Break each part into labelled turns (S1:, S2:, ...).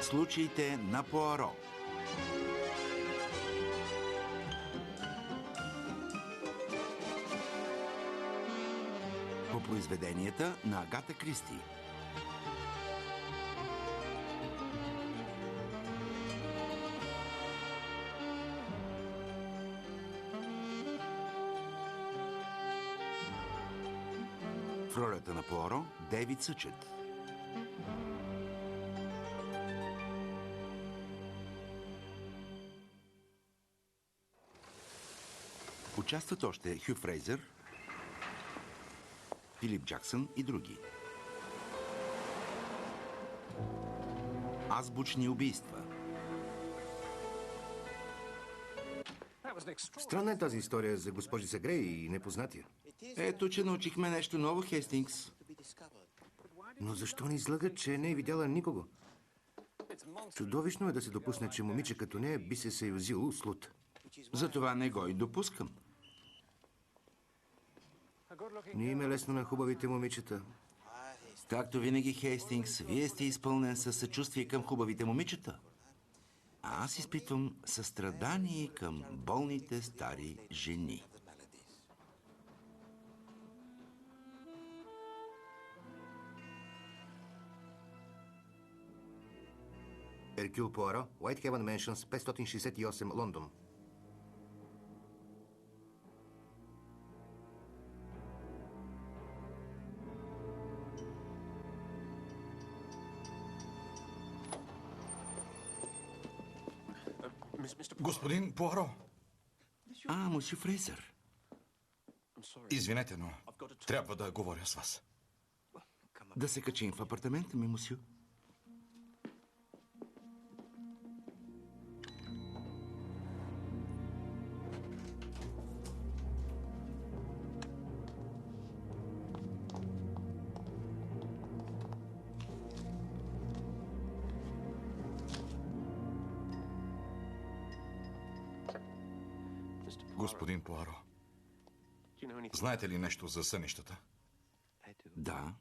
S1: Случаите на Пуаро. По произведенията на Агата Кристи. В ролята на Пуаро Дейвид Съчет. Участват още Хю Фрейзър, Филип Джаксън и други. Азбучни убийства.
S2: Странна е тази история за госпожица Грей и непознатия.
S1: Ето, че научихме нещо ново, Хейстингс.
S2: Но защо ни излъгат, че не е видяла никого? Чудовищно е да се допусне, че момиче като нея би се съюзило с луд.
S1: Затова не го и допускам.
S2: Не им е лесно на хубавите момичета.
S1: Както винаги, Хейстингс, вие сте изпълнен със съчувствие към хубавите момичета. А аз изпитвам състрадание към болните стари жени.
S2: Еркюл Пуаро, Уайтхевън Меншънс, 568, Лондон.
S3: Господин Пуаро,
S1: Мусю Фрейзър.
S3: извинете, но трябва да говоря с вас.
S1: Да се качим в апартамента ми, мусю.
S3: Господин Пуаро, знаете ли нещо за сънищата?
S1: Да.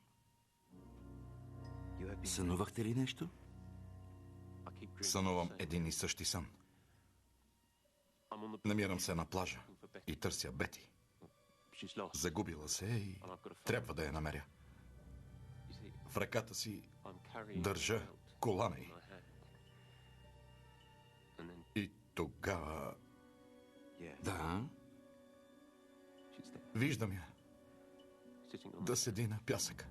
S1: Сънувахте ли нещо?
S3: Сънувам един и същи сън. Намирам се на плажа и търся Бети. Загубила се и трябва да я намеря. В ръката си държа колана й. И тогава
S1: Да.
S3: виждам я да седи на пясък.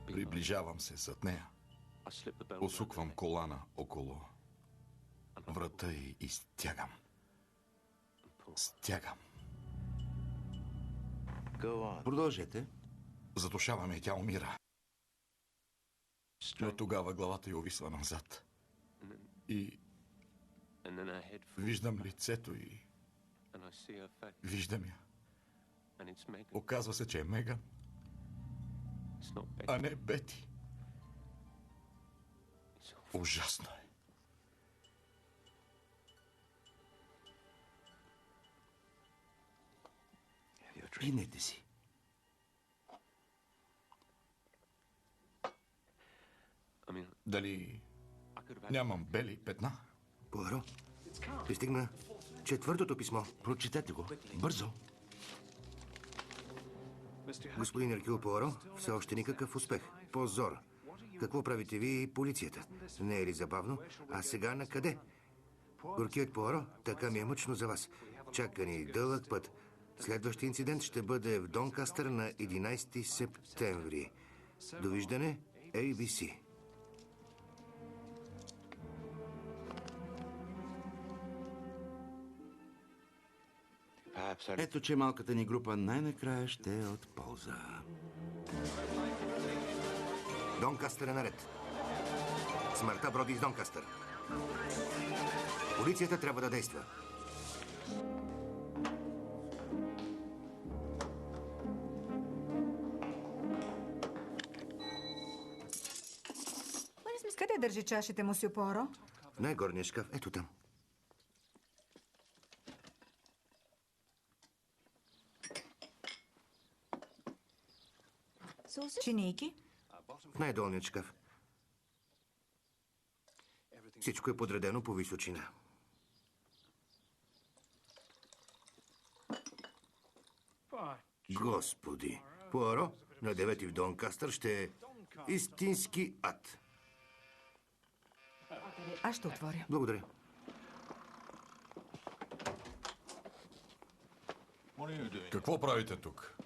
S3: Приближавам се зад нея. Усуквам колана около врата и стягам. Стягам.
S1: Продължете.
S3: Задушаваме и тя умира. Но тогава главата й увисва назад. И виждам лицето й. Виждам я. Оказва се, че е Меган, а не Бети. Ужасно е.
S1: Пинете си.
S3: Дали нямам бели петна?
S2: Пуаро, пристигна четвъртото писмо.
S1: Прочетете го. Бързо.
S2: Господин Еркюл Пуаро, все още никакъв успех. Позор. Какво правите ви и полицията? Не е ли забавно? А сега на къде? Горкият Пуаро, така ми е мъчно за вас. Чака ни дълъг път. Следващия инцидент ще бъде в Донкастър на 11 септември. Довиждане, ABC.
S1: Ето, че малката ни група най-накрая ще е от полза.
S2: Донкастър е наред. Смъртта броди из Донкастър. Полицията трябва да действа.
S4: Къде държи чашите, мусю Пуаро?
S2: В най-горния шкаф, ето там.
S4: Чинийки?
S2: В най-долният шкаф. Всичко е подредено по височина. Господи! Пуаро, на 9 в Донкастър ще е истински ад.
S4: Аз ще отворя.
S2: Благодаря.
S3: Какво правите тук?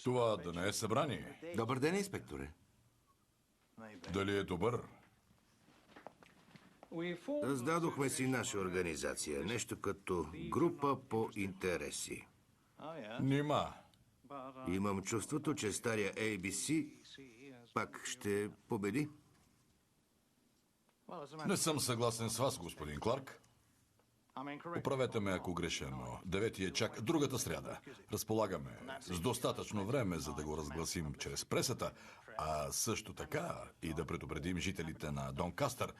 S3: Това да не е събрание.
S1: Добър ден, инспекторе.
S3: Дали е добър?
S2: Създадохме си наша организация. Нещо като група по интереси.
S3: Нима.
S2: Имам чувството, че стария ABC пак ще победи.
S3: Не съм съгласен с вас, господин Кларк. Поправете ме, ако греша, но 9 е чак другата сряда. Разполагаме с достатъчно време, за да го разгласим чрез пресата, а също така и да предупредим жителите на Донкастър,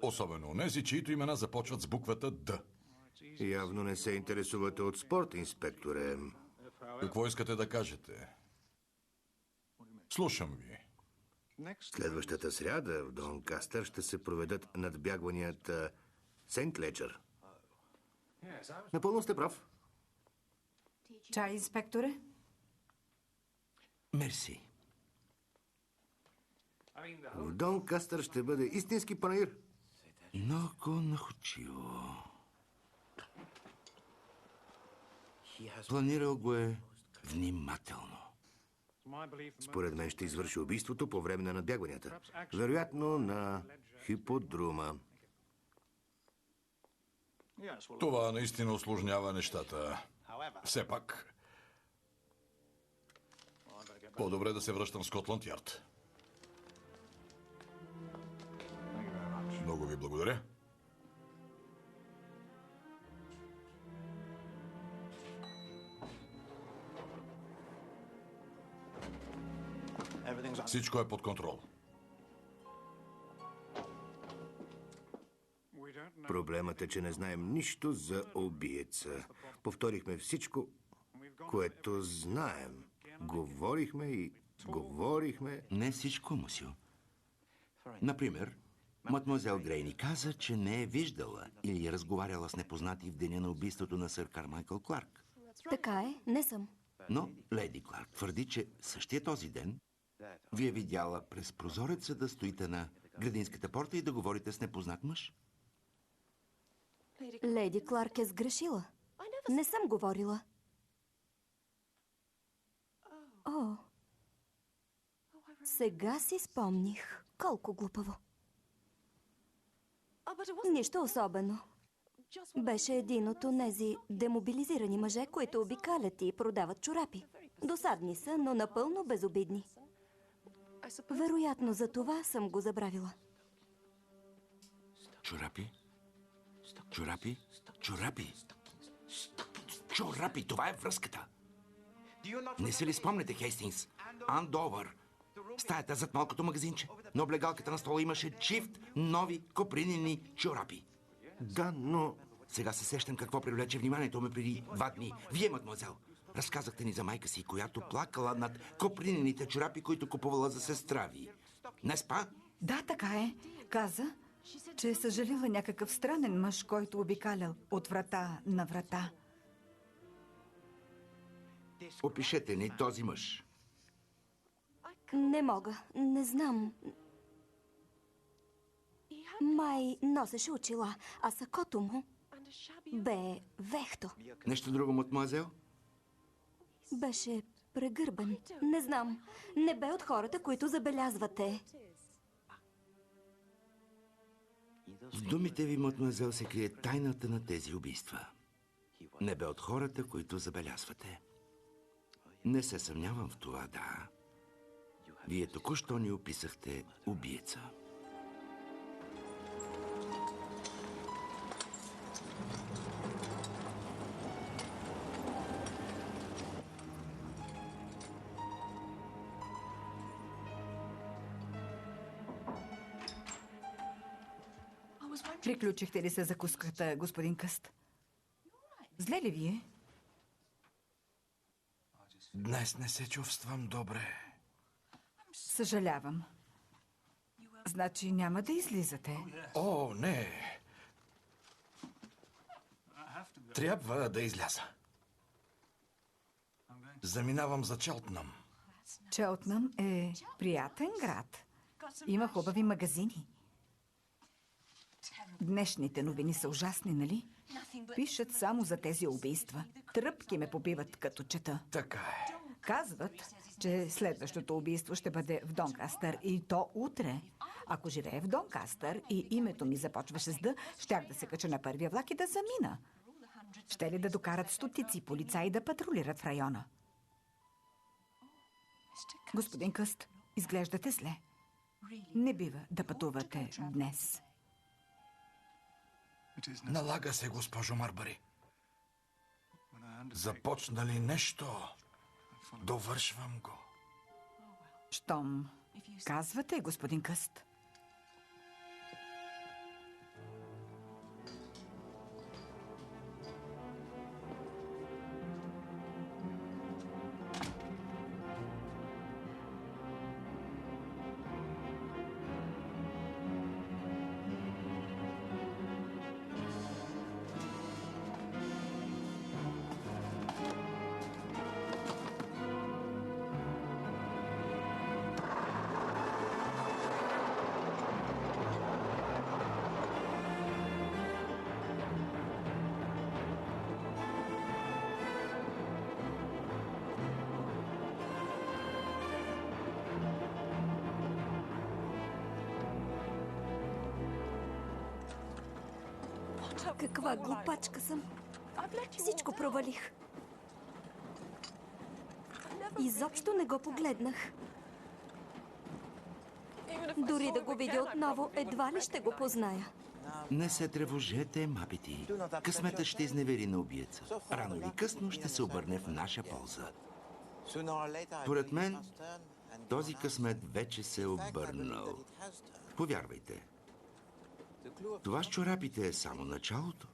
S3: особено онези, чието имена започват с буквата Д.
S2: Явно не се интересувате от спорт, инспекторе.
S3: Какво искате да кажете? Слушам ви.
S2: Следващата сряда в Донкастър ще се проведат надбягванията Сейнт Леджър. Напълно сте прав.
S4: Чай, инспекторе?
S1: Мерси.
S2: В Донкастър ще бъде истински панаир.
S1: Много находчиво. Планирал го е внимателно.
S2: Според мен ще извърши убийството по време на надбягванията. Вероятно на хиподрума.
S3: Това наистина усложнява нещата. Все пак, по-добре да се връщам в Скотланд Ярд. Много ви благодаря. Всичко е под контрол.
S2: Проблемът е, че не знаем нищо за убиеца. Повторихме всичко, което знаем. Говорихме и говорихме.
S1: Не всичко, мусио. Например, мадмуазел Грей ни каза, че не е виждала или е разговаряла с непознати в деня на убийството на сър Кармайкъл Кларк.
S5: Така е, не съм.
S1: Но леди Кларк твърди, че същия този ден ви е видяла през прозореца да стоите на градинската порта и да говорите с непознат мъж.
S5: Леди Кларк е сгрешила. Не съм говорила. О, сега си спомних. Колко глупаво. Нищо особено. Беше един от онези демобилизирани мъже, които обикалят и продават чорапи. Досадни са, но напълно безобидни. Вероятно за това съм го забравила.
S1: Чорапи? Чорапи? Чорапи? Чорапи, това е връзката. Не се ли спомняте, Хейстингс? Андовър. Стаята зад малкото магазинче. На облегалката на стола имаше чифт нови копринени чорапи.
S2: Да, но...
S1: Сега се сещам какво привлече вниманието ми преди 2 дни. Вие, мадмуазел, разказахте ни за майка си, която плакала над копринените чорапи, които купувала за сестра ви. Не спа?
S4: Да, така е. Каза, че е съжалила някакъв странен мъж, който обикалял от врата на врата.
S1: Опишете ни този мъж.
S5: Не мога, не знам. Май носеше очила, а сакото му бе вехто.
S1: Нещо друго, мадмуазел?
S5: Беше прегърбен. Не знам. Не бе от хората, които забелязвате.
S1: В думите ви, мадмуазел, се крие тайната на тези убийства. Не бе от хората, които забелязвате. Не се съмнявам в това, да. Вие току-що ни описахте убиеца.
S4: Приключихте ли се закуската, господин Къст? Зле ли вие?
S6: Днес не се чувствам добре.
S4: Съжалявам. Значи няма да излизате.
S3: О, не. Трябва да изляза. Заминавам за Челтнам.
S4: Челтнъм е приятен град. Има хубави магазини. Днешните новини са ужасни, нали? Пишат само за тези убийства. Тръпки ме побиват, като чета.
S3: Така е.
S4: Казват, че следващото убийство ще бъде в Донкастър и то утре. Ако живее в Донкастър и името ми започваше с Д, щях да се кача на първия влак и да замина. Ще ли да докарат стотици полицаи да патрулират в района? Господин Къст, изглеждате зле. Не бива да пътувате днес.
S3: Налага се, госпожо Марбари. Започна ли нещо, довършвам го.
S4: Щом казвате, господин Къст.
S5: Каква глупачка съм. Всичко провалих. Изобщо не го погледнах. Дори да го видя отново, едва ли ще го позная.
S1: Не се тревожете, мапити. Късметът ще изневери на убиеца. Рано или късно ще се обърне в наша полза. Поред мен, този късмет вече се е обърнал. Повярвайте. Това с чорапите е само началото.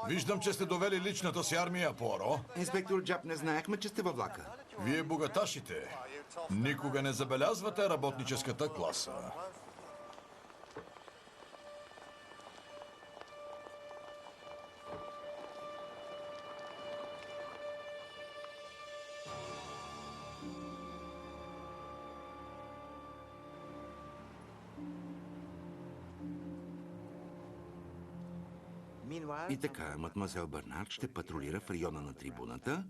S3: Виждам, че сте довели личната си армия, Пуаро.
S1: Инспектор Джаб, не знаехме, че сте във влака.
S3: Вие богаташите. Никога не забелязвате работническата класа.
S1: И така, мадемуазел Бернард ще патрулира в района на трибуната,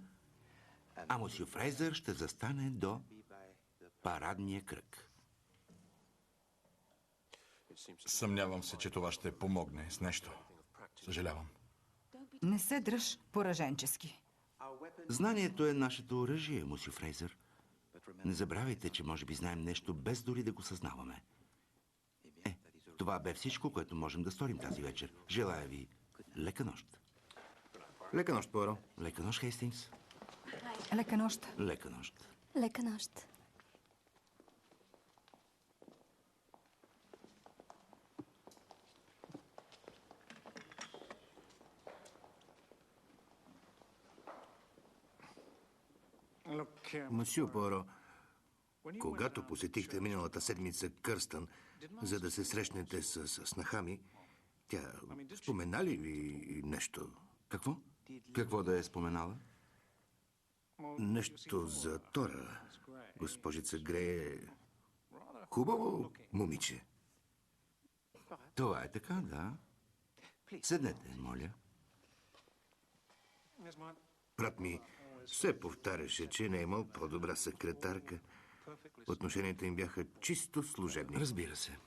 S1: а мосье Фрейзър ще застане до парадния кръг.
S3: Съмнявам се, че това ще помогне с нещо. Съжалявам.
S4: Не се дръж пораженчески.
S1: Знанието е нашето оръжие, мосье Фрейзър. Не забравяйте, че може би знаем нещо без дори да го съзнаваме. Това бе всичко, което можем да сторим тази вечер. Желая ви лека нощ.
S2: Лека нощ, Пуаро.
S1: Лека нощ, Хейстингс.
S4: Лека нощ.
S1: Лека нощ.
S5: Лека нощ.
S2: Мосье Пуаро, когато посетихте миналата седмица Кърстън, за да се срещнете с снаха ми, тя спомена ли ви нещо?
S1: Какво? Какво да е споменала?
S2: Нещо за Тора. Госпожица Грей е хубаво момиче.
S1: Това е така, да. Седнете, моля.
S2: Брат ми се повтаряше, че не е имал по-добра секретарка. Отношенията им бяха чисто служебни.
S1: Разбира се.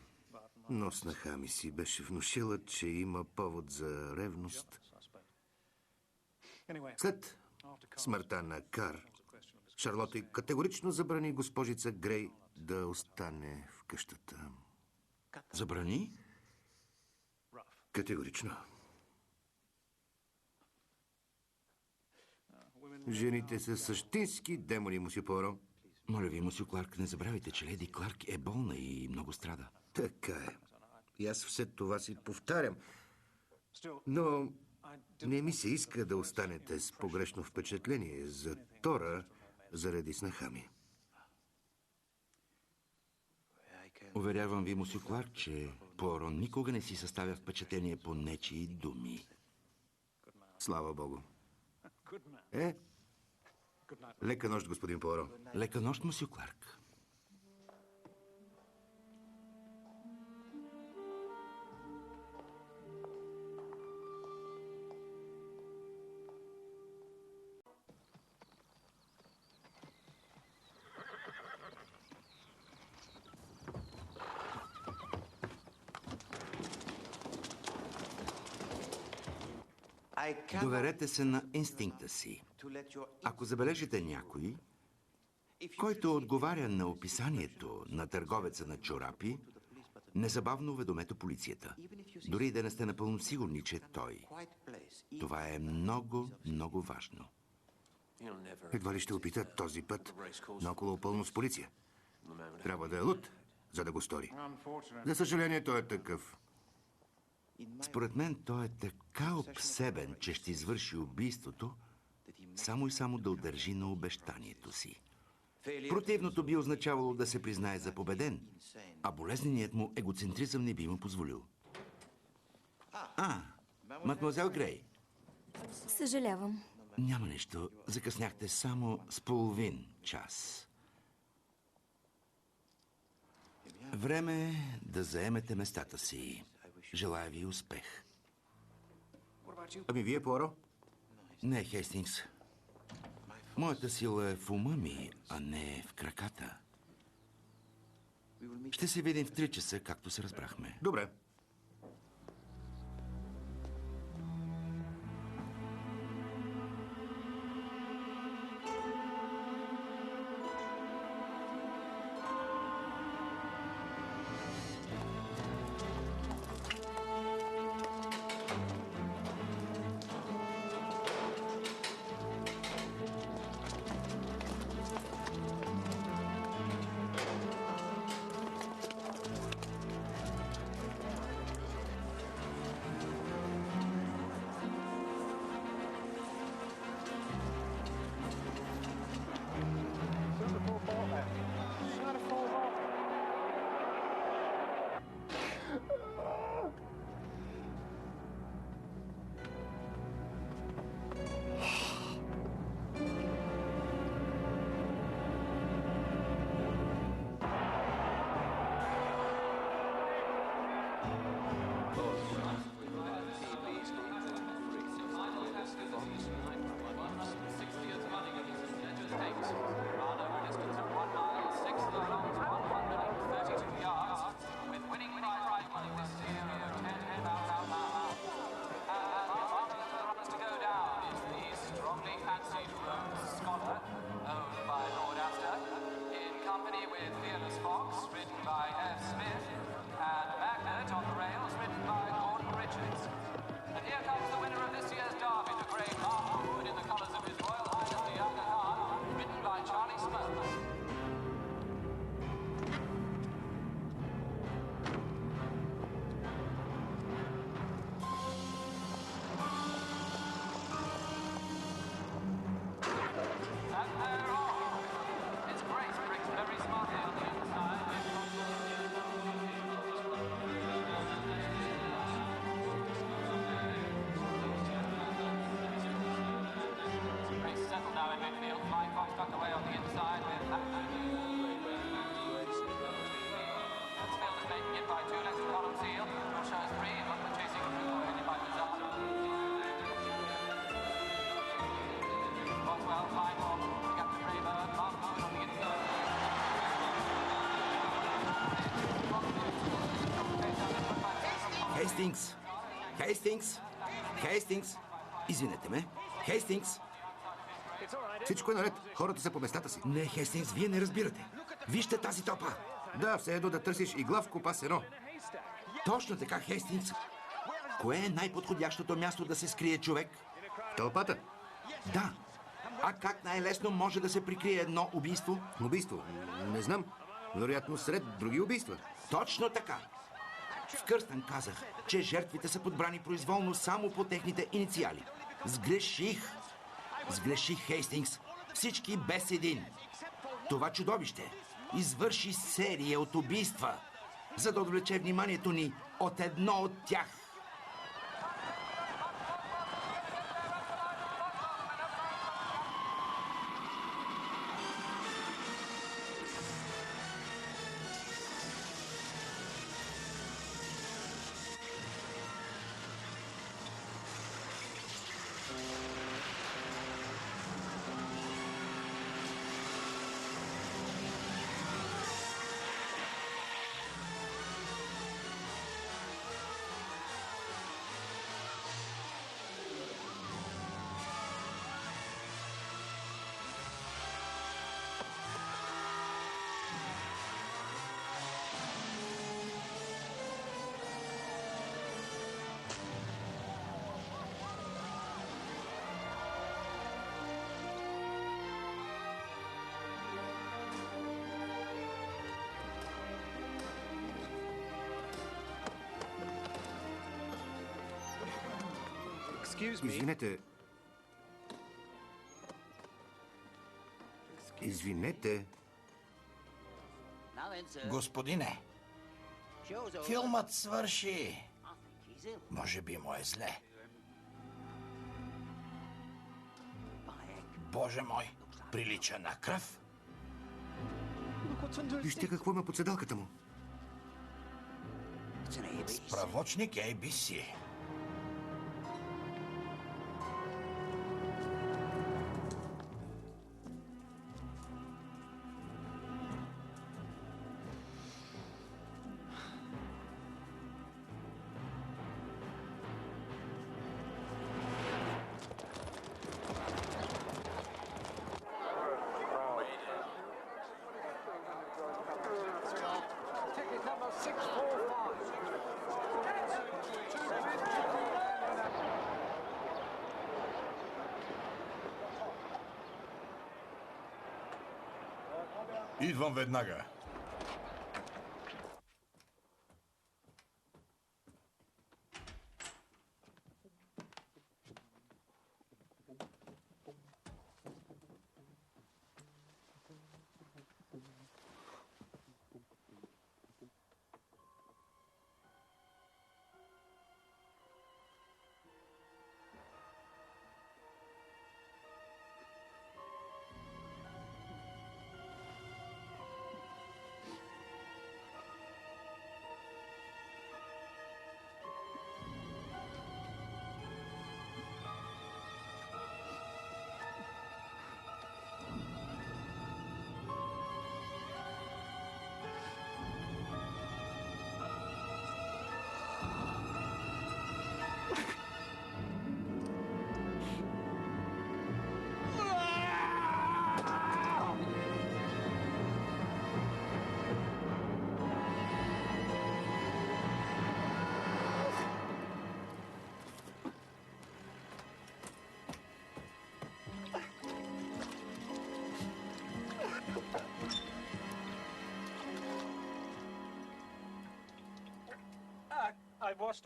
S2: Но снаха ми си беше внушила, че има повод за ревност. След смъртта на Кар, Шарлота категорично забрани госпожица Грей да остане в къщата.
S1: Забрани?
S2: Категорично. Жените са същински демони, мусю Пуаро.
S1: Моля ви, мусю Кларк, не забравяйте, че леди Кларк е болна и много страда.
S2: Така е. И аз все това си повтарям. Но не ми се иска да останете с погрешно впечатление за Тора заради снаха ми.
S1: Уверявам ви, мусю Кларк, че Пуаро никога не си съставя впечатление по нечии думи.
S2: Слава Богу. Лека нощ, господин Пуаро.
S1: Лека нощ, мусю Кларк. Доверете се на инстинкта си. Ако забележите някой, който отговаря на описанието на търговеца на чорапи, незабавно уведомете полицията. Дори да не сте напълно сигурни, че той. Това е много, много важно.
S2: Едва ли ще опита този път наоколо пълно с полиция. Трябва да е луд, за да го стори. За съжаление, той е такъв.
S1: Според мен той е така обсебен, че ще извърши убийството, само и само да удържи на обещанието си. Противното би означавало да се признае за победен, а болезненият му егоцентризъм не би му позволил. Мадмуазел Грей.
S5: Съжалявам.
S1: Няма нищо. Закъсняхте само с половин час. Време е да заемете местата си. Желая ви успех.
S2: Ами вие, Пуаро?
S1: Не, Хейстингс. Моята сила е в ума ми, а не в краката. Ще се видим в 3 часа, както се разбрахме.
S2: Добре.
S1: Хейстингс! Хейстингс! Хейстингс! Извинете ме. Хейстингс!
S2: Всичко е наред. Хората са по местата си.
S1: Не, Хейстингс, вие не разбирате. Вижте тази тълпа.
S2: Да, все едно да търсиш игла в копа сено.
S1: Точно така, Хейстингс. Кое е най-подходящото място да се скрие човек?
S2: Тълпата.
S1: Да. А как най-лесно може да се прикрие едно убийство?
S2: Убийство? Не знам. Вероятно сред други убийства.
S1: Точно така. В Кърстън казах, че жертвите са подбрани произволно само по техните инициали. Сгреших. Сгреших, Хейстингс. Всички без един. Това чудовище извърши серия от убийства, за да отвлече вниманието ни от едно от тях.
S2: Извинете. Извинете.
S6: Господине, филмът свърши. Може би му е зле. Боже мой, прилича на кръв.
S2: Вижте какво има под седалката му.
S6: Справочник ABC.
S3: Идвам веднага.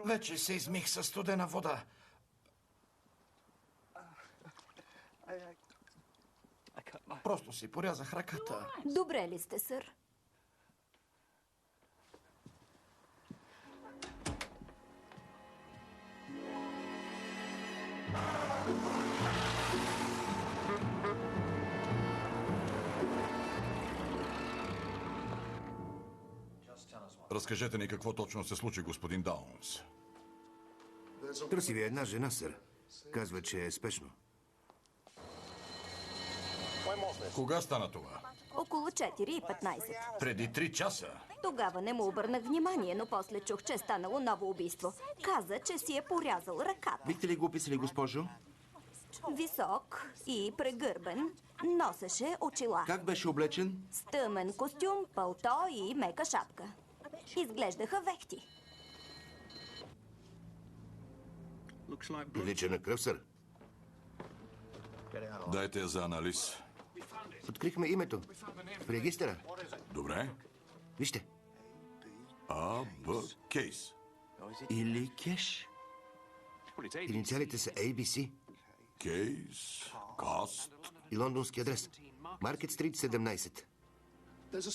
S6: Вече се измих със студена вода. Просто си порязах ръката.
S5: Добре ли сте, сър?
S3: Разкажете ни какво точно се случи, господин Даунс.
S2: Търси ви една жена, сър. Казва, че е спешно.
S3: Кога стана това?
S5: Около 4:15.
S3: Преди 3 часа.
S5: Тогава не му обърнах внимание, но после чух, че е станало ново убийство. Каза, че си е порязал ръката.
S1: Бихте ли го описали, госпожо?
S5: Висок и прегърбен, носеше очила.
S1: Как беше облечен?
S5: С тъмен костюм, пълто и мека шапка. Изглеждаха вехти.
S2: Прилича на кръв, сър.
S3: Дайте я за анализ.
S2: Открихме името. В регистъра.
S3: Добре.
S2: Вижте.
S3: А, Б, Кейс.
S1: Или Кеш?
S2: Инициалите са ABC
S3: Кейс, Каст.
S2: и лондонски адрес. Маркет Стрит 17.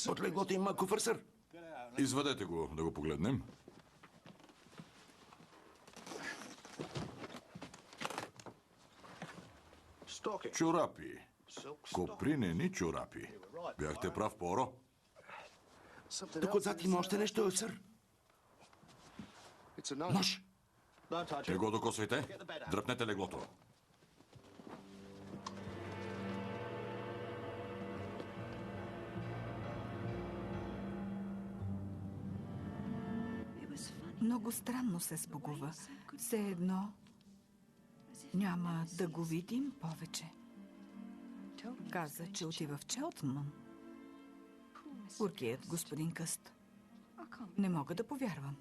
S1: Под леглото има куфър, сър.
S3: Извадете го да го погледнем. Чорапи. Копринени чорапи. Бяхте прав, Поро.
S1: Тук отзад има още нещо, сър. Нож.
S3: Не го докосвайте. Дръпнете леглото.
S4: Много странно се сбогува. Все едно няма да го видим повече. Каза, че отива в Челтънман. Уркият господин Къст. Не мога да повярвам.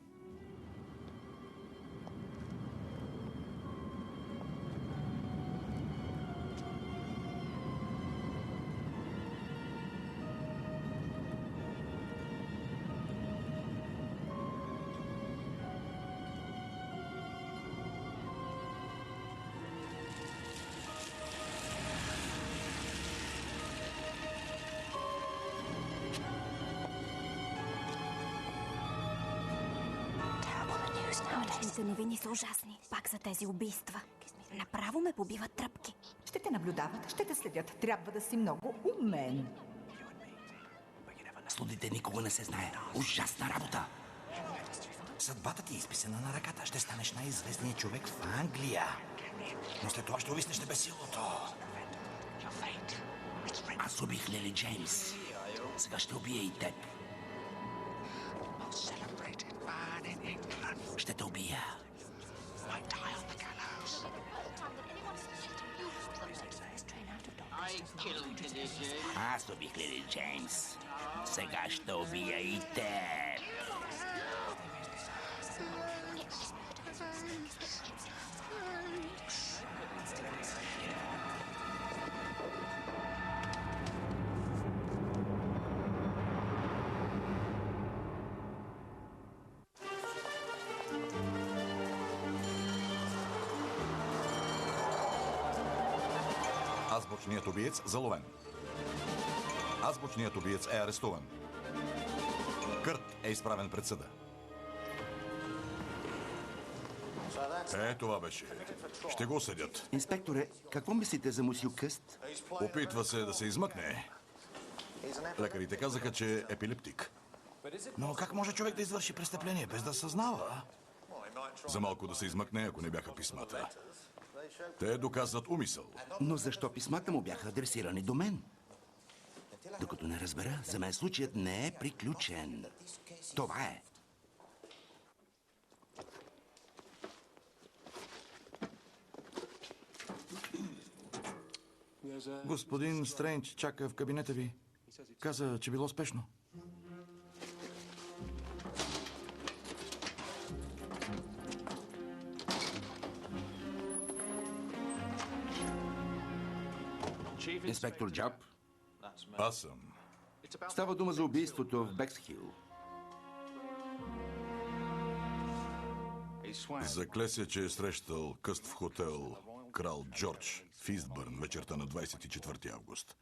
S5: Днешните новини са ужасни. Пак за тези убийства. Направо ме побиват тръпки.
S4: Ще те наблюдават, ще те следят. Трябва да си много умен.
S1: Слудите никога не се знае. Ужасна работа.
S6: Съдбата ти е изписана на ръката. Ще станеш най-известният човек в Англия. Но след това ще увиснеш на безсилото.
S1: Аз убих Лили Джеймс. Сега ще убия и теб. Ще те убия. Аз убих Лили Джеймс. Сега ще убия и теб.
S3: Азбучният убиец заловен. Азбучният убиец е арестуван. Кърт е изправен пред съда. Това беше. Ще го осъдят.
S1: Инспекторе, какво мислите за мусил Къст?
S3: Опитва се да се измъкне. Лекарите казаха, че е епилептик.
S6: Но как може човек да извърши престъпление без да съзнава?
S3: За малко да се измъкне, ако не бяха писмата. Те доказват умисъл.
S1: Но защо писмата му бяха адресирани до мен? Докато не разбера, за мен случаят не е приключен. Това е.
S6: Господин Стрендж чака в кабинета ви. Каза, че било спешно.
S1: Инспектор Джаб,
S3: Аз съм.
S1: става дума за убийството в Бексхил.
S3: Закле се, че е срещал Къст в хотел Крал Джордж в Истбърн вечерта на 24 август.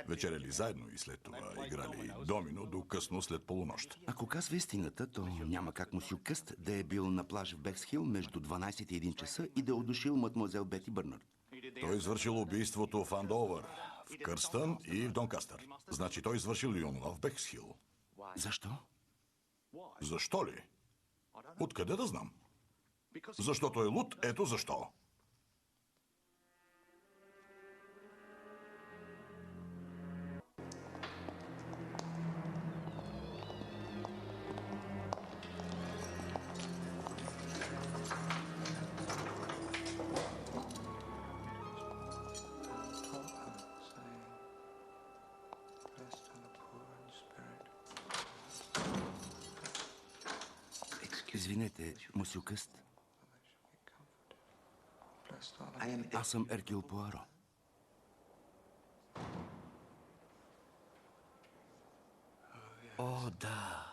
S3: Вечеряли заедно и след това играли домино до късно след полунощ.
S1: Ако казва истината, то няма как мусил Къст да е бил на плаж в Бексхил между 12 и 1 часа и да е удушил мадмуазел Бети Бърнард.
S3: Той извършил убийството в Андовър, в Кърстън и в Донкастър. Значи той извършил и онова в Бексхил.
S1: Защо?
S3: Защо ли? Откъде да знам? Защото е луд, ето защо.
S1: Извинете, мусю Къст. Аз съм Еркюл Пуаро.
S6: О, да.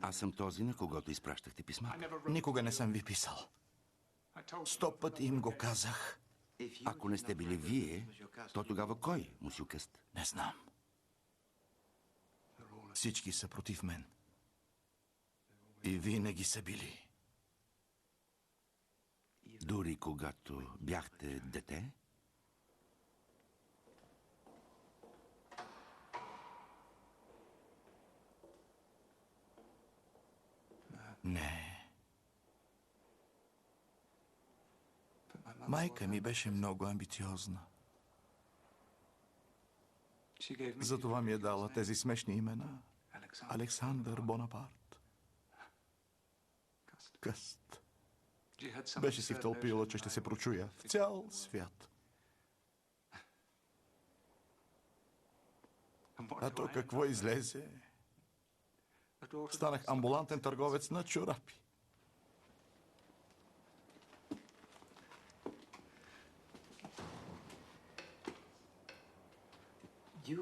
S1: Аз съм този, на когото изпращахте писма.
S6: Никога не съм ви писал. 100 пъти им го казах.
S1: Ако не сте били вие, то тогава кой, мусю Къст?
S6: Не знам. Всички са против мен. И винаги са били.
S1: Дори когато бяхте дете?
S6: Не. Майка ми беше много амбициозна. Затова ми е дала тези смешни имена. Александър Бонапарт. Къст. Беше си втълпила, че ще се прочуя в цял свят. А то какво излезе? Станах амбулантен търговец на чорапи.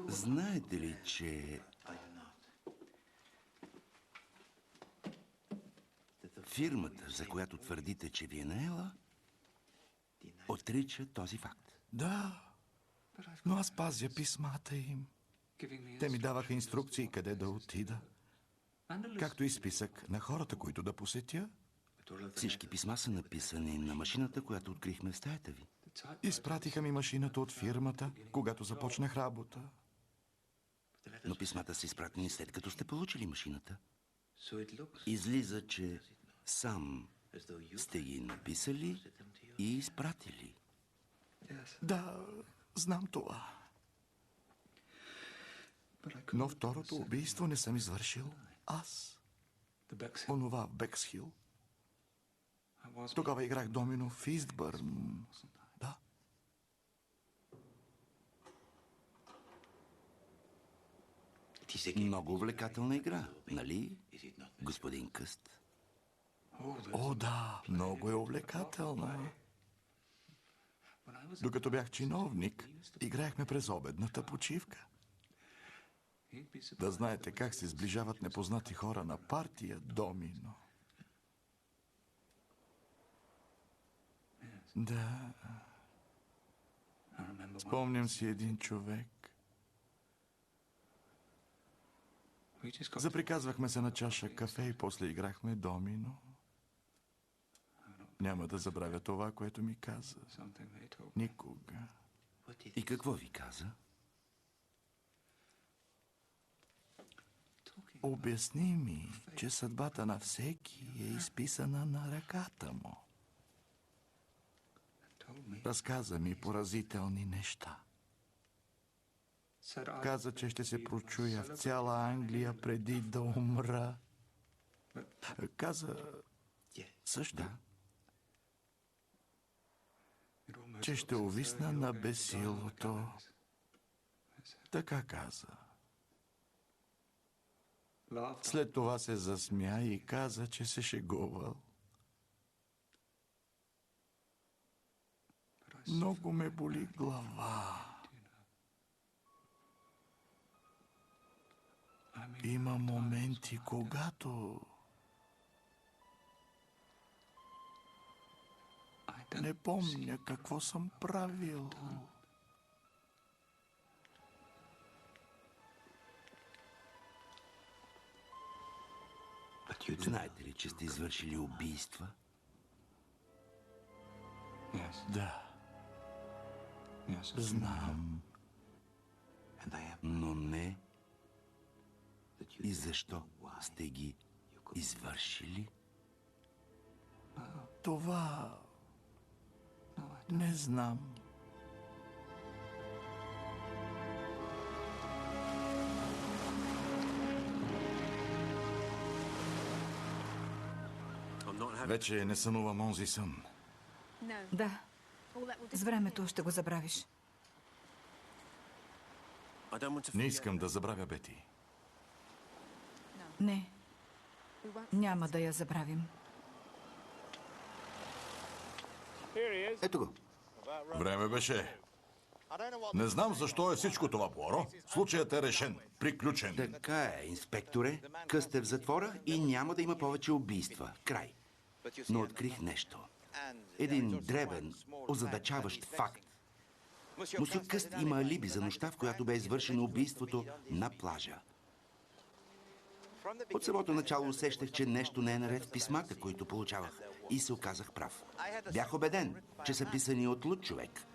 S1: Знаете ли, че фирмата, за която твърдите, че ви е наела, отрича този факт?
S6: Да, но аз пазя писмата им. Те ми даваха инструкции къде да отида, както и списък на хората, които да посетя.
S1: Всички писма са написани на машината, която открихме в стаята ви.
S6: Изпратиха ми машината от фирмата, когато започнах работа.
S1: Но писмата са изпратени след като сте получили машината. Излиза, че сам сте ги написали и изпратили.
S6: Да, знам това. Но второто убийство не съм извършил аз. Онова в Бексхил. Тогава играх домино в Истбърн. Да.
S1: Много увлекателна игра, нали, господин Къст?
S6: О, да, много е увлекателна. Докато бях чиновник, играехме през обедната почивка. Да знаете как се сближават непознати хора на партия домино. Да. Спомням си един човек. Заприказвахме се на чаша кафе и после играхме домино. Няма да забравя това, което ми каза. Никога.
S1: И какво ви каза?
S6: Обясни ми, че съдбата на всеки е изписана на ръката му. Разказа ми поразителни неща. Каза, че ще се прочуя в цяла Англия преди да умра. Каза също, че ще увисна на бесилото. Така каза. След това се засмя и каза, че се шегувал. Много ме боли глава. Има моменти, когато не помня какво съм правил.
S1: Знаете ли, че сте извършили убийства?
S6: Да. Знам.
S1: Но не и защо сте ги извършили?
S6: Това не знам. Вече не сънувам онзи сън.
S4: Да. С времето ще го забравиш.
S6: Не искам да забравя Бети.
S4: Не. Няма да я забравим.
S2: Ето го.
S3: Време беше. Не знам защо е всичко това, Пуаро. Случаят е решен, приключен.
S1: Така е, инспекторе. Къст е в затвора и няма да има повече убийства. Край. Но открих нещо. Един дребен, озадачаващ факт. Мусю Къст има алиби за нощта, в която бе извършено убийството на плажа. От самото начало усещах, че нещо не е наред в писмата, които получавах. И се оказах прав. Бях убеден, че са писани от луд човек,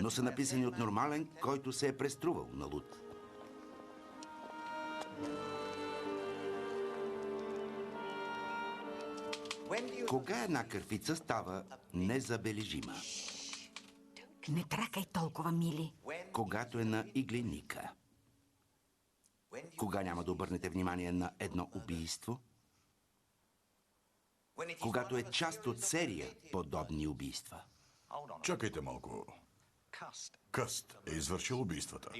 S1: но са написани от нормален, който се е преструвал на луд. Кога една кърфица става незабележима?
S4: Не тракай толкова, Мили.
S1: Когато е на иглиника. Кога няма да обърнете внимание на едно убийство? Когато е част от серия подобни убийства.
S3: Чакайте малко. Къст е извършил убийствата.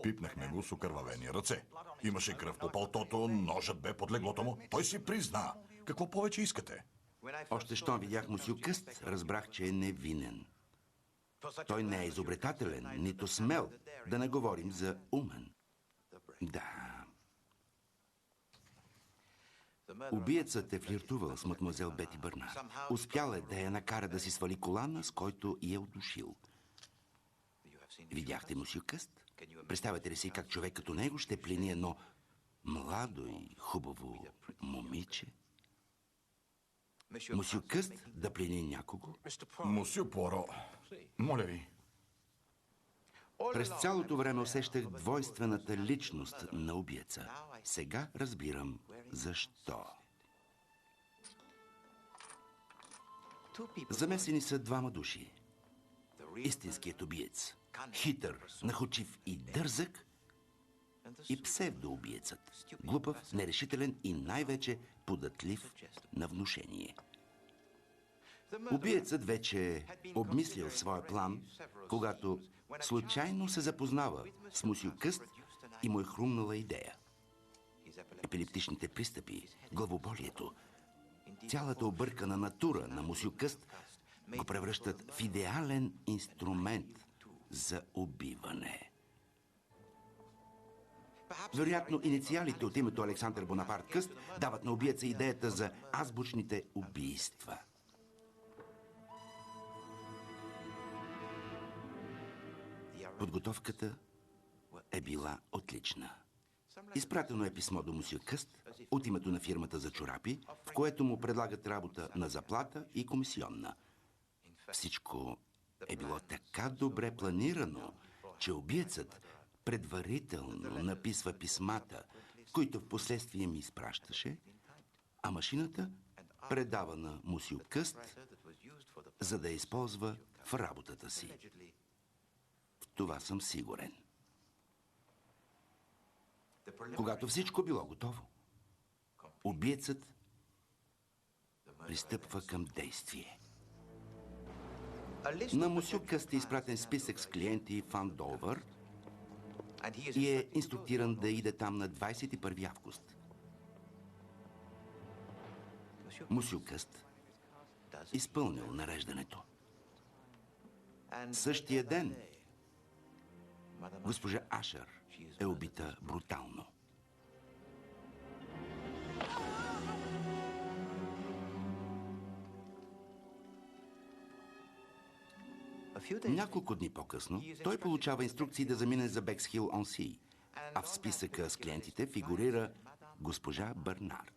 S3: Пипнахме го с окървавени ръце. Имаше кръв по палтото, ножът бе под леглото му. Той си призна. Какво повече искате?
S1: Още щом видях Мусю Къст, разбрах, че е невинен. Той не е изобретателен, нито смел, да не говорим за умен. Да. Убиецът е флиртувал с мадмуазел Бети Бърнар. Успял е да я накара да си свали колана, с който я удушил. Видяхте Мусю Къст? Представяте ли си как човек като него ще плени едно младо и хубаво момиче? Мусю Къст да плени някого?
S3: Мусю Пуаро, моля ви.
S1: През цялото време усещах двойствената личност на убиеца. Сега разбирам защо. Замесени са двама души. Истинският убиец, хитър, находчив и дързък, и псевдоубиецът, глупав, нерешителен и най-вече податлив на внушение. Убиецът вече обмислил своя план, когато случайно се запознава с Мусю Къст и му е хрумнала идея. Епилептичните пристъпи, главоболието, цялата объркана натура на Мусю Къст го превръщат в идеален инструмент за убиване. Вероятно, инициалите от името Александър Бонапарт Къст дават на убиеца идеята за азбучните убийства. Подготовката е била отлична. Изпратено е писмо до Мусю Къст от името на фирмата за чорапи, в което му предлагат работа на заплата и комисионна. Всичко е било така добре планирано, че убиецът предварително написва писмата, които в последствие ми изпращаше, а машината предава на Мусю Къст, за да я използва в работата си. В това съм сигурен. Когато всичко било готово, убиецът пристъпва към действие. На Мусю Къст е изпратен списък с клиенти в Андовър и е инструктиран да иде там на 21 август. Мусю Къст изпълнил нареждането. Същия ден госпожа Ашър е убита брутално. Няколко дни по-късно той получава инструкции да замине за Бексхил-он-Си, а в списъка с клиентите фигурира госпожа Бърнар.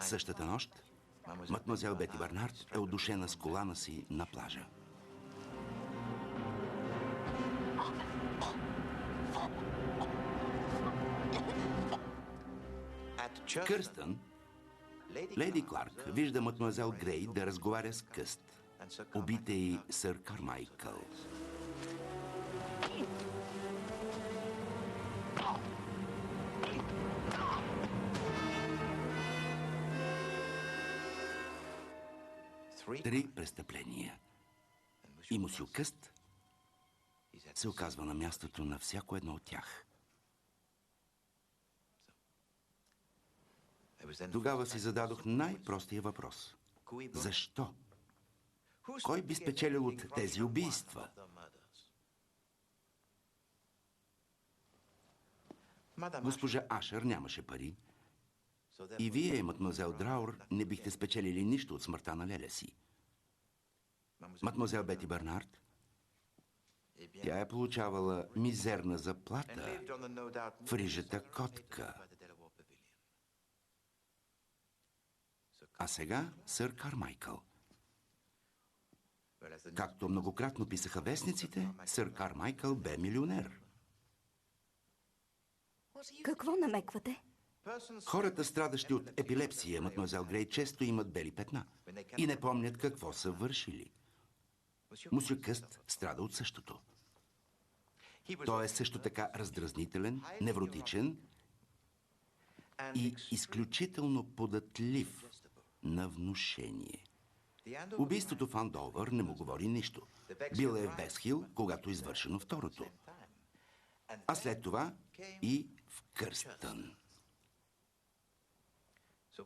S1: Същата нощ мадмуазел Бети Бърнард е удушена с колана си на плажа. Кърстън, леди Кларк вижда мадмуазел Грей да разговаря с Къст. Убит е и сър Кармайкъл. Три престъпления. И Мусю Къст се оказва на мястото на всяко едно от тях. Тогава си зададох най-простия въпрос. Защо? Кой би спечелил от тези убийства? Госпожа Ашър нямаше пари. И вие, мадмуазел Драур, не бихте спечелили нищо от смъртта на леля си. Мадмуазел Бети Бернард, тя е получавала мизерна заплата в рижата котка. А сега сър Кармайкъл. Както многократно писаха вестниците, сър Кармайкъл бе милионер.
S5: Какво намеквате?
S1: Хората, страдащи от епилепсия, мадмуазел Грей, често имат бели петна и не помнят какво са вършили. Мусю Къст страда от същото. Той е също така раздразнителен, невротичен и изключително податлив на внушение. Убийството в Андовър не му говори нищо. Бил е в Бесхил, когато е извършено второто. А след това и в Кърстън.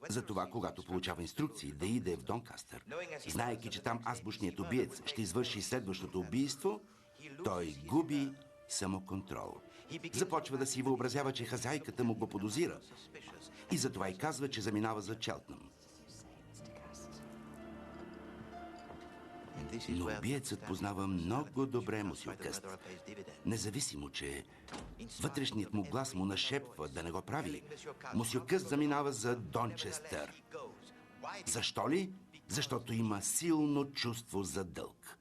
S1: Затова, когато получава инструкции да иде в Донкастър, знаейки, че там азбучният убиец ще извърши следващото убийство, той губи самоконтрол. Започва да си въобразява, че хазяйката му го подозира. И затова и казва, че заминава за Челтнъм. Но убиецът познава много добре Мусю Къст. Независимо, че вътрешният му глас му нашепва да не го прави, Мусю Къст заминава за Дончестър. Защо ли? Защото има силно чувство за дълг.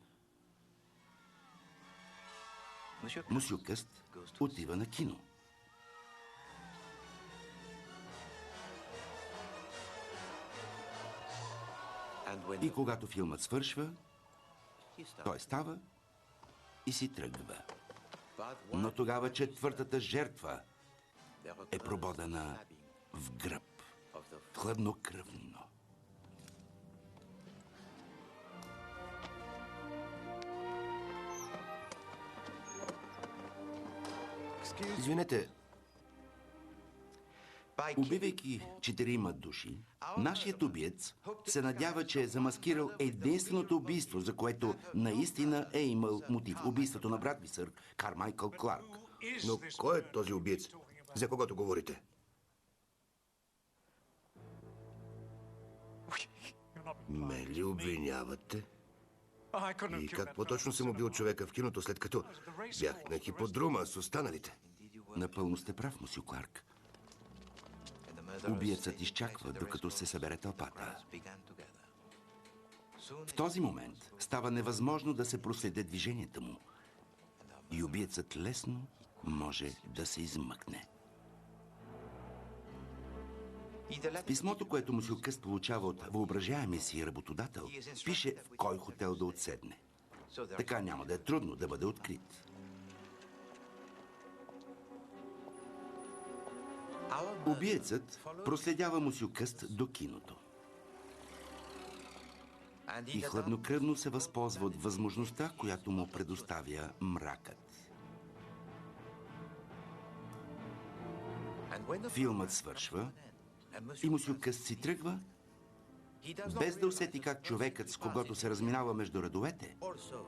S1: Мусю Къст отива на кино. И когато филмът свършва, той става и си тръгва. Но тогава четвъртата жертва е прободена в гръб. Хладнокръвно.
S2: Извинете,
S1: Убивайки 4 души, нашият убиец се надява, че е замаскирал единственото убийство, за което наистина е имал мотив. Убийството на брат ми, сър Кармайкъл Кларк.
S2: но кой е този убиец? За когото говорите? Ме ли обвинявате? И как по-точно съм убил човека в киното, след като бях на хиподрума с останалите?
S1: Напълно сте прав, мусю Кларк. Убиецът изчаква, докато се събере тълпата. В този момент става невъзможно да се проследят движенията му. И убиецът лесно може да се измъкне. В писмото, което Мусю Къст получава от въображаемия си работодател, пише в кой хотел да отседне. Така няма да е трудно да бъде открит. Убиецът проследява Мусю Къст до киното. И хладнокръвно се възползва от възможността, която му предоставя мракът. Филмът свършва и Мусю Къст си тръгва, без да усети как човекът, с когото се разминава между редовете,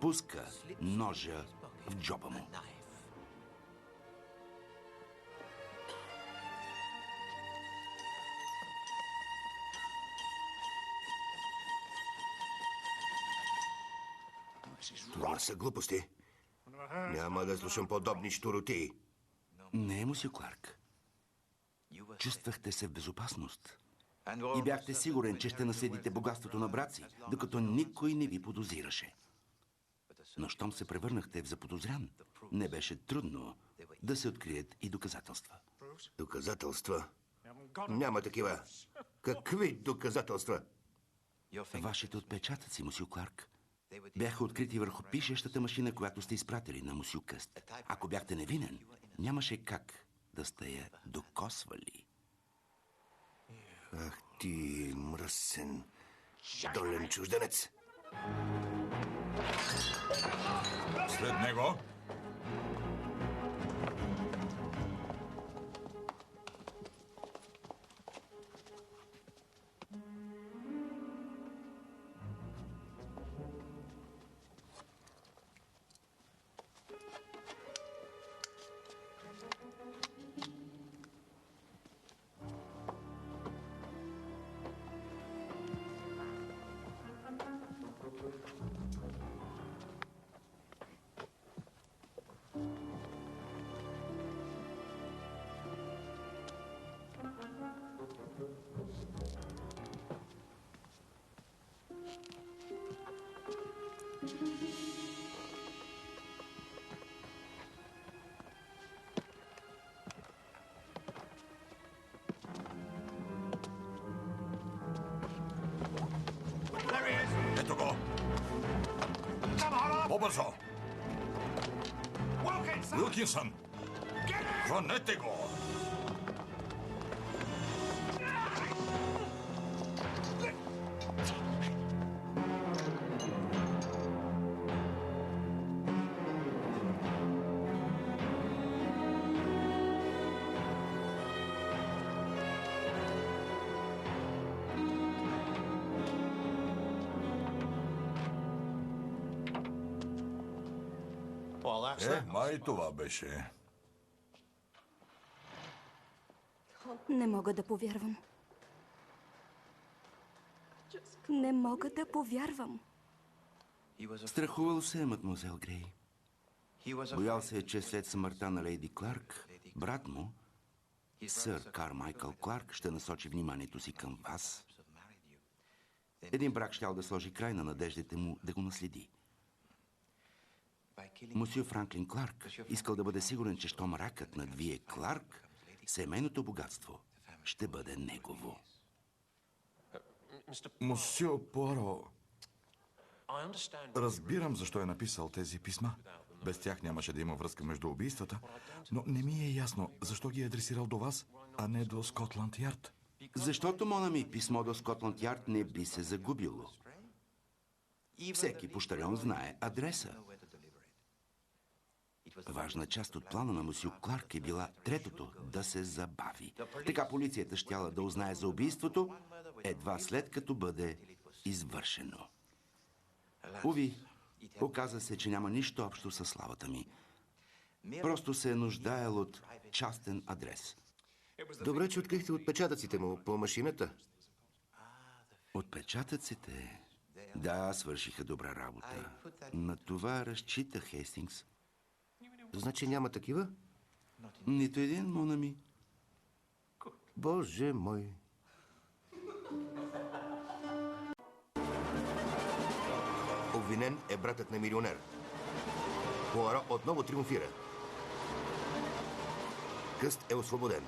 S1: пуска ножа в джоба му.
S2: Това са глупости. Няма да слушам подобни щуротии.
S1: Не, мусю Кларк. Чувствахте се в безопасност. И бяхте сигурен, че ще наследите богатството на брат си, докато никой не ви подозираше. Но щом се превърнахте в заподозрян, не беше трудно да се открият и доказателства.
S2: Доказателства? Няма такива. Какви доказателства?
S1: Вашите отпечатъци, мусю Кларк, бяха открити върху пишещата машина, която сте изпратили на мусю Къст. Ако бяхте невинен, нямаше как да сте я докосвали.
S2: Ах ти, мръсен, долен чужденец!
S3: След него... Ето го! По-бързо! Уилкинсън! Хванете го! Май това беше.
S5: Не мога да повярвам. Не мога да повярвам.
S1: Страхувал се, мадмозел Грей. Боял се, че след смъртта на лейди Кларк, брат му, сър Кармайкъл Кларк, ще насочи вниманието си към вас. Един брак щял да сложи край на надеждите му да го наследи. Мусю Франклин Кларк искал да бъде сигурен, че щом ракът надвие Кларк, семейното богатство ще бъде негово.
S6: Мусио Пуаро, разбирам защо е написал тези писма. Без тях нямаше да има връзка между убийствата, но не ми е ясно защо ги е адресирал до вас, а не до Скотланд Ярд.
S1: Защото, Монами, писмо до Скотланд Ярд не би се загубило. Всеки пощальон знае адреса. Важна част от плана на мусю Кларк е била третото – да се забави. Така полицията щяла да узнае за убийството едва след като бъде извършено. Уви, оказа се, че няма нищо общо със славата ми. Просто се е нуждаел от частен адрес.
S2: Добре, че открихте отпечатъците му по машината.
S1: Отпечатъците? Да, свършиха добра работа. На това разчитах, Хейстингс.
S2: Значи няма такива?
S1: Нито един, Монами.
S2: Боже мой. Обвинен е братът на милионер. Пуаро отново триумфира. Къст е освободен.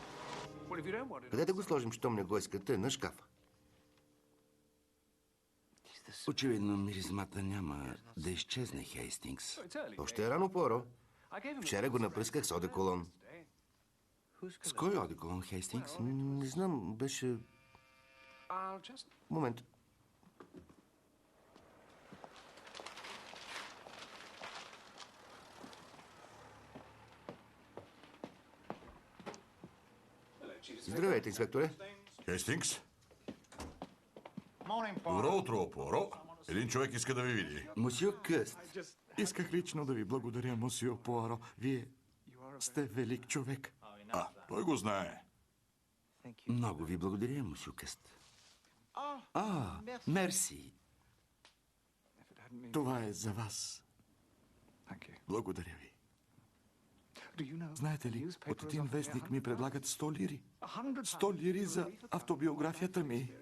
S2: Къде да го сложим, щом не го искате? На шкаф.
S1: Очевидно, миризмата няма да изчезне, Хейстингс.
S2: Още е рано, Пуаро. Вчера го напръсках с одеколон.
S1: С кой одеколон, Хейстингс?
S2: Не знам, беше... Момент. Здравейте, инспекторе.
S3: Хейстингс? Добро утро, Пуаро. Един човек иска да ви види.
S1: Мусю Къст.
S6: Исках лично да ви благодаря, мусио Пуаро. Вие сте велик човек.
S3: Той го знае.
S1: Много ви благодаря, мусю Къст. Мерси.
S6: Това е за вас. Благодаря ви. Знаете ли, от един вестник ми предлагат 100 лири. 100 лири за автобиографията ми.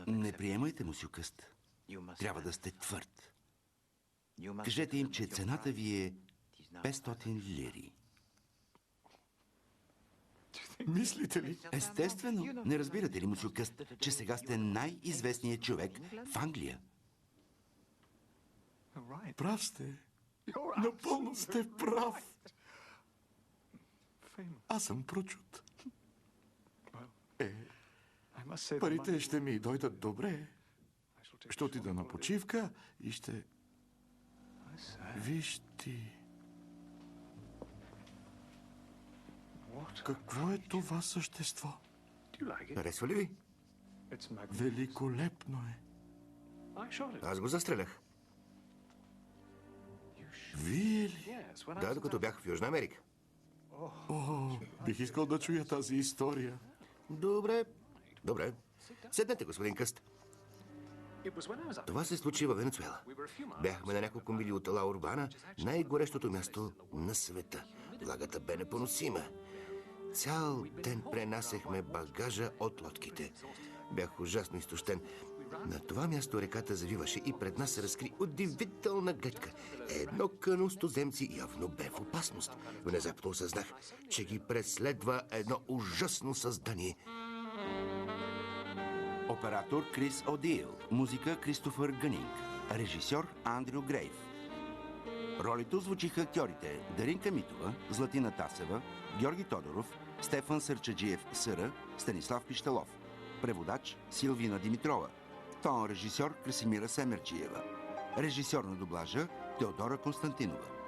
S1: Не приемайте, мусю Къст. Трябва да сте твърд. Кажете им, че цената ви е 500 лири.
S6: Мислите ли?
S1: Естествено. Не разбирате ли, мусю Къст, че сега сте най-известният човек в Англия?
S6: Прав сте. Напълно сте прав. Аз съм прочут. Парите ще ми дойдат добре. Ще отида на почивка и ще... Виж ти... Какво е това същество?
S2: Харесва ли ви?
S6: Великолепно е.
S2: Аз го застрелях.
S6: Вие ли?
S2: Да, докато бях в Южна Америка.
S6: О, бих искал да чуя тази история.
S2: Добре. Добре. Седнете, господин Къст. Това се случи във Венецуела. Бяхме на няколко мили от Ла Урбана, най-горещото място на света. Влагата бе непоносима. Цял ден пренасехме багажа от лодките. Бях ужасно изтощен. На това място реката завиваше и пред нас се разкри удивителна гледка. Едно къно стоземци явно бе в опасност. Внезапно осъзнах, че ги преследва едно ужасно създание.
S1: Оператор Крис Одиел. Музика Кристофър Гънинг. Режисьор Андрю Грейв. Ролите озвучиха актьорите Даринка Митова, Златина Тасева, Георги Тодоров, Стефан Сърчаджиев Съра, Станислав Пищалов. Преводач Силвина Димитрова. Тон режисьор Красимира Семерджиева. Режисьор на дублажа Теодора Константинова.